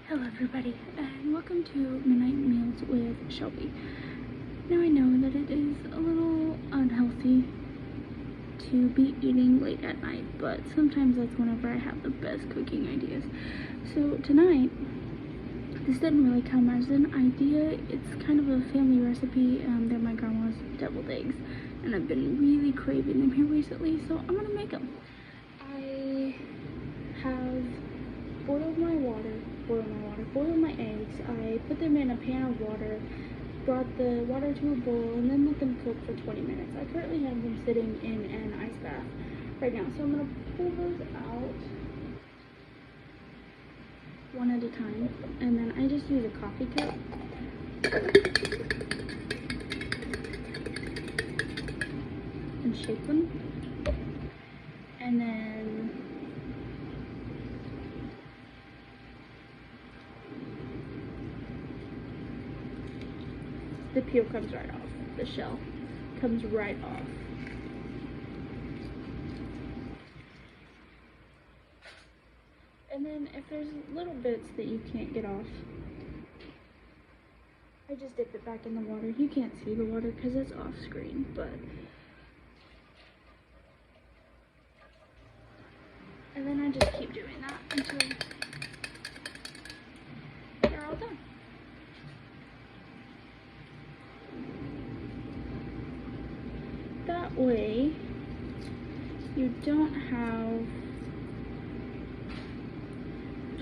Hello everybody, and welcome to Midnight Meals with Shelby. Now I know that it is a little unhealthy to be eating late at night, but sometimes that's whenever I have the best cooking ideas. So tonight, this didn't really come as an idea. It's kind of a family recipe. They're my grandma's deviled eggs, and I've been really craving them here recently, so I'm gonna make them. I have boiled my eggs. I put them in a pan of water, brought the water to a boil, and then let them cook for 20 minutes. I currently have them sitting in an ice bath right now, so I'm going to pull those out one at a time, and then I just use a coffee cup. And shake them, and then the peel comes right off. The shell comes right off. And then if there's little bits that you can't get off, I just dip it back in the water. You can't see the water because it's off screen, but and then I just keep doing that until they're all done. That way, you don't have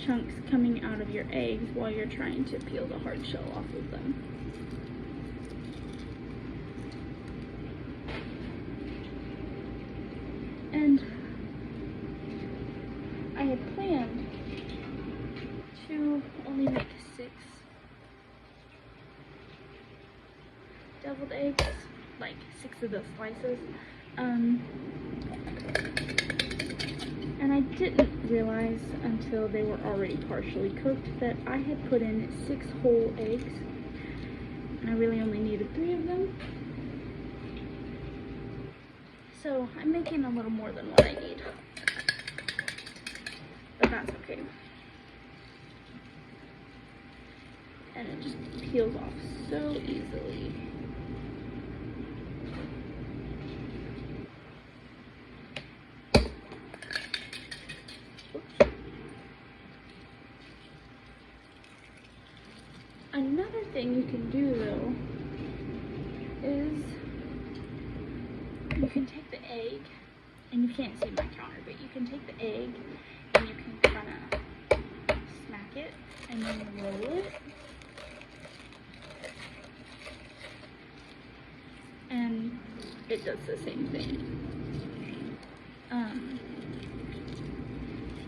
chunks coming out of your eggs while you're trying to peel the hard shell off of them. And I had planned to only make 6 deviled eggs, like 6 of the slices. And I didn't realize until they were already partially cooked that I had put in 6 whole eggs, and I really only needed 3 of them. So I'm making a little more than what I need, but that's okay. And it just peels off so easily. Another thing you can do though is you can take the egg, and you can't see my counter, but you can take the egg and you can kind of smack it and then roll it, and it does the same thing.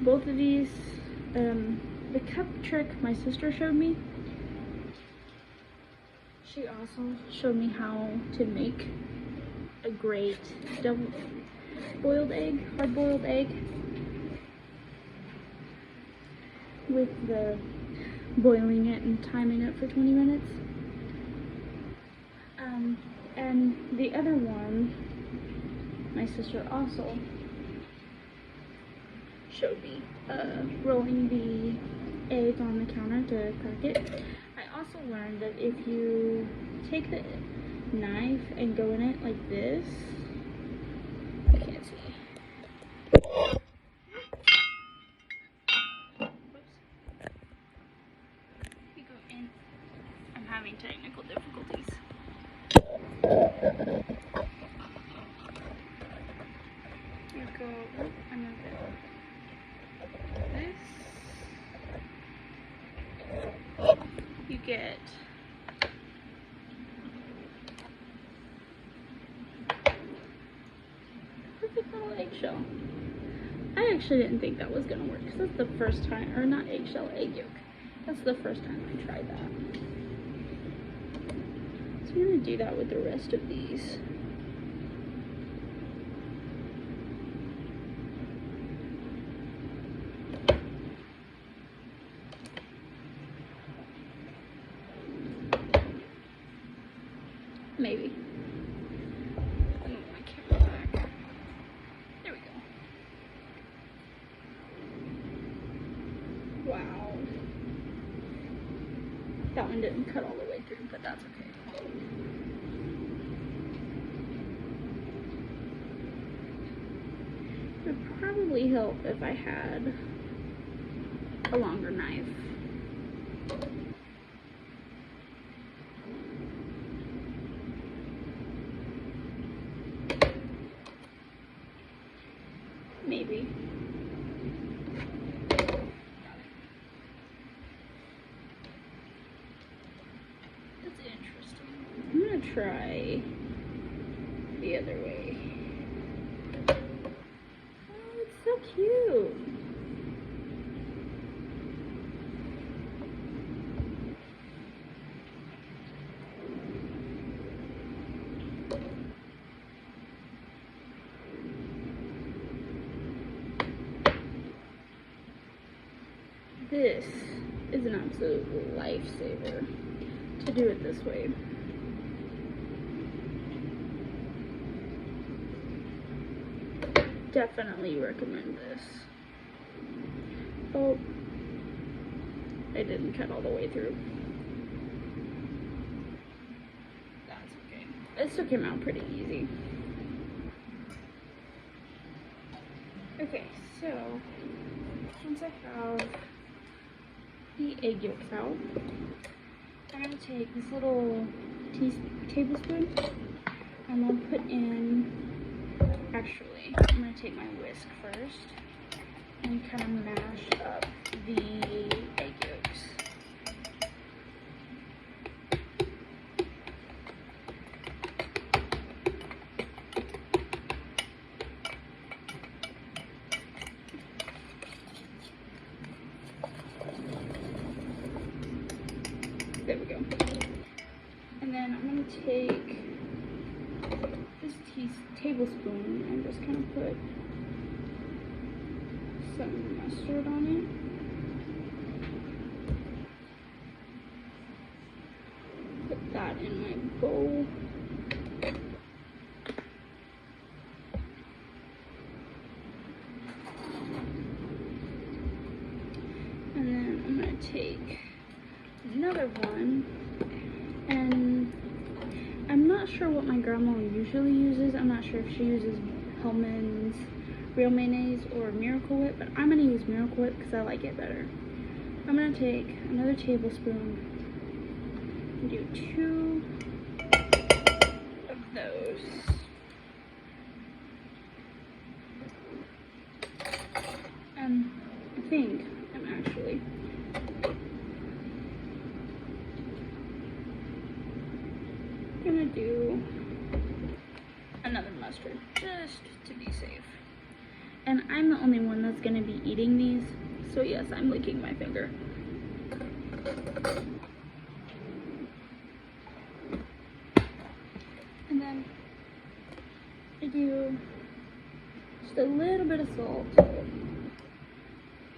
Both of these, the cup trick my sister showed me. She also showed me how to make a great hard-boiled egg, with the boiling it and timing it for 20 minutes. And the other one, my sister also showed me rolling the egg on the counter to crack it. I also learned that if you take the knife and go in it like this, I can't see. Whoops. You go in. I'm having technical difficulties. You go. This. You get perfect little eggshell. I actually didn't think that was gonna work because that's the first time, or not eggshell, egg yolk. That's the first time I tried that. So I'm gonna do that with the rest of these. Maybe. I'll move my camera back. There we go. Wow. That one didn't cut all the way through, but that's okay. It would probably help if I had a longer knife. Maybe. That's interesting. I'm gonna try the other way. Oh, it's so cute. This is an absolute lifesaver to do it this way. Definitely recommend this. Oh, I didn't cut all the way through. That's okay. It still came out pretty easy. Okay, so once I have the egg yolks out, I'm going to take this little tablespoon and I'll put in, actually, I'm going to take my whisk first and kind of mash up the egg yolks. There we go. And then I'm going to take this tablespoon and just kind of put some mustard on it. Put that in my bowl. And then I'm going to take another one, and I'm not sure what my grandma usually uses. I'm not sure if she uses Hellmann's real mayonnaise or Miracle Whip, but I'm going to use Miracle Whip because I like it better. I'm going to take another tablespoon and do 2 of those. And I think I'm actually gonna do another mustard just to be safe. And I'm the only one that's gonna be eating these, so yes, I'm licking my finger. And then I do just a little bit of salt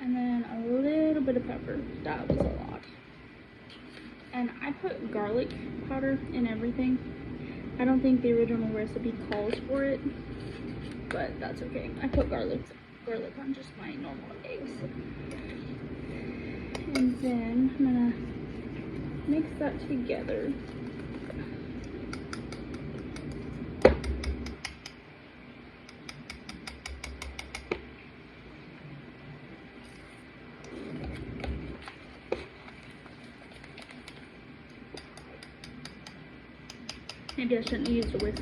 and then a little bit of pepper. That was a lot. And I put garlic powder in everything. I don't think the original recipe calls for it, but that's okay. I put garlic on just my normal eggs. And then I'm gonna mix that together. Maybe I shouldn't use a whisk.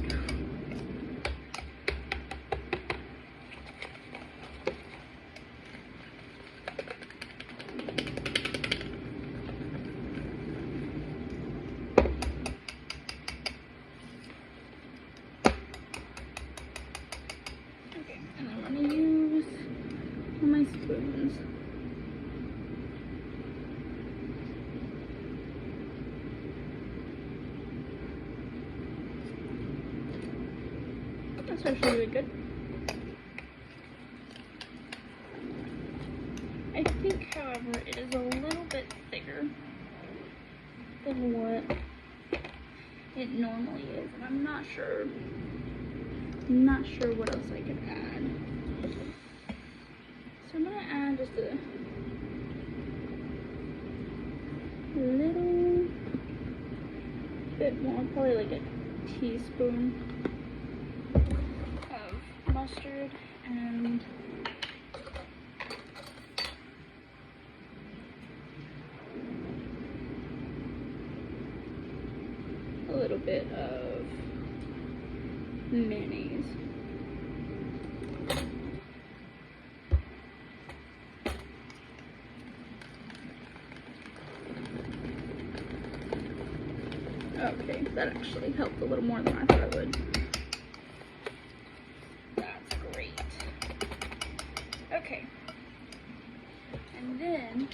Okay, and I'm gonna use my spoons. That's actually really good. I think, however, it is a little bit thicker than what it normally is, and I'm not sure what else I could add. So I'm gonna add just a little bit more, probably like a teaspoon of mustard and a little bit of mayonnaise. Okay, that actually helped a little more than I thought it would. That's great. Okay. And then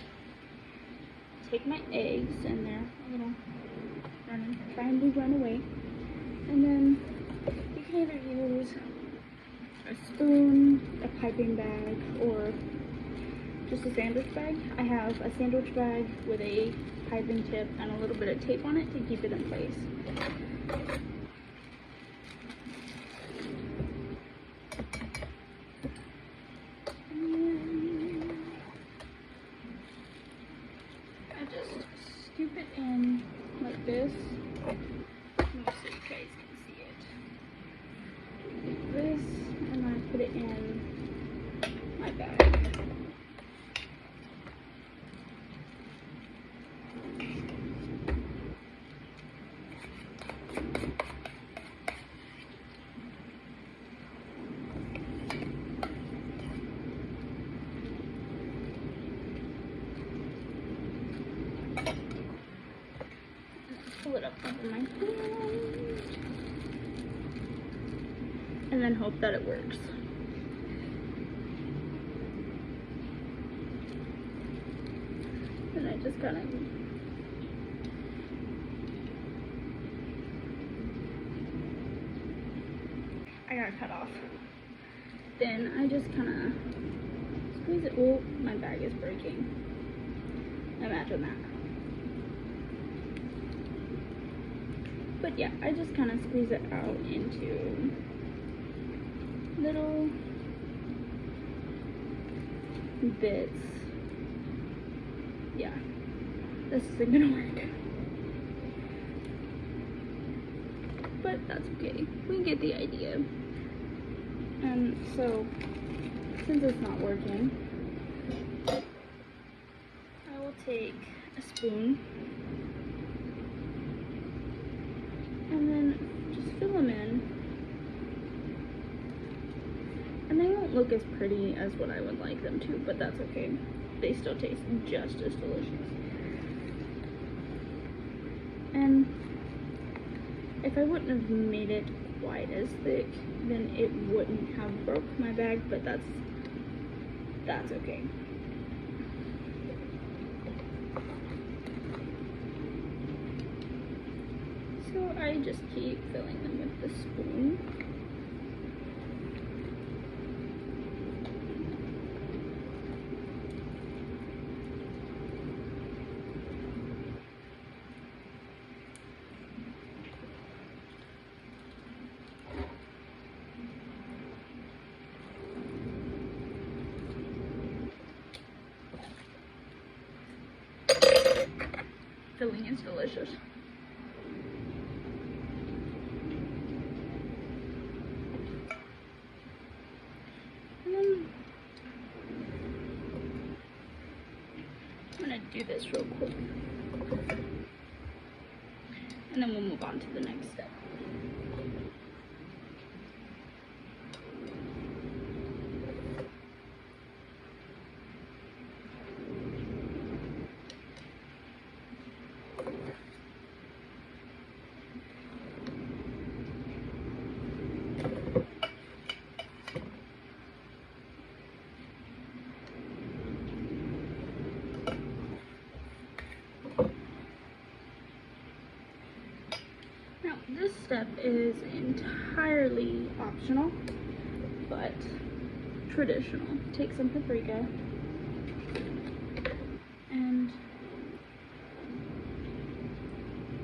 take my eggs, and they're a little trying to run away. And then you can either use a spoon, a piping bag, or just a sandwich bag. I have a sandwich bag with a piping tip and a little bit of tape on it to keep it in place. And I just scoop it in like this. Let me so you guys can see it. Like this, and then I put it in my bag. Pull it up over my hand and then hope that it works. And I just kind of got cut off. Then I just kind of squeeze it. Oh, my bag is breaking. Imagine that. But yeah, I just kind of squeeze it out into little bits. Yeah, this isn't gonna work. But that's okay. We get the idea. And so, since it's not working, I will take a spoon and then just fill them in. And they won't look as pretty as what I would like them to, but that's okay. They still taste just as delicious. And if I wouldn't have made it quite as thick, then it wouldn't have broke my bag, but that's okay. So I just keep filling them with the spoon. Filling is delicious. And then I'm gonna do this real quick. And then we'll move on to the next step. Now, this step is entirely optional, but traditional. Take some paprika, and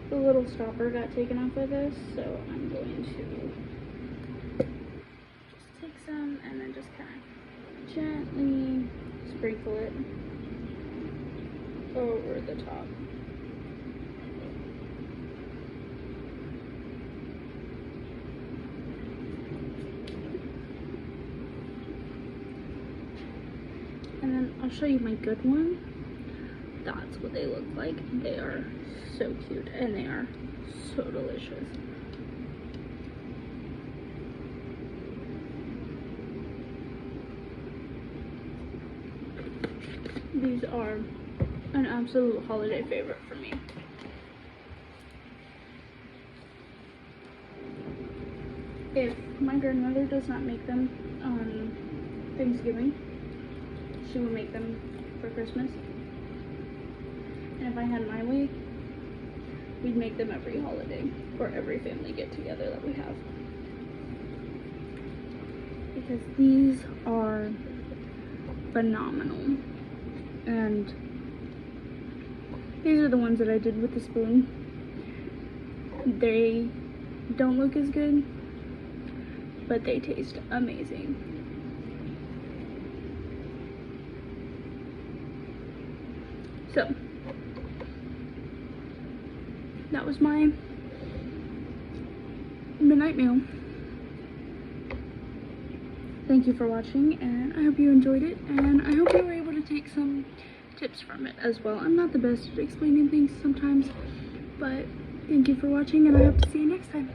the little stopper got taken off of this, so I'm going to just take some and then just kind of gently sprinkle it over the top. I'll show you my good one. That's what they look like. They are so cute and they are so delicious. These are an absolute holiday favorite for me. If my grandmother does not make them on Thanksgiving, she will make them for Christmas. And if I had my way, we'd make them every holiday for every family get together that we have. Because these are phenomenal. And these are the ones that I did with the spoon. They don't look as good, but they taste amazing. So, that was my midnight meal. Thank you for watching, and I hope you enjoyed it, and I hope you were able to take some tips from it as well. I'm not the best at explaining things sometimes, but thank you for watching, and I hope to see you next time.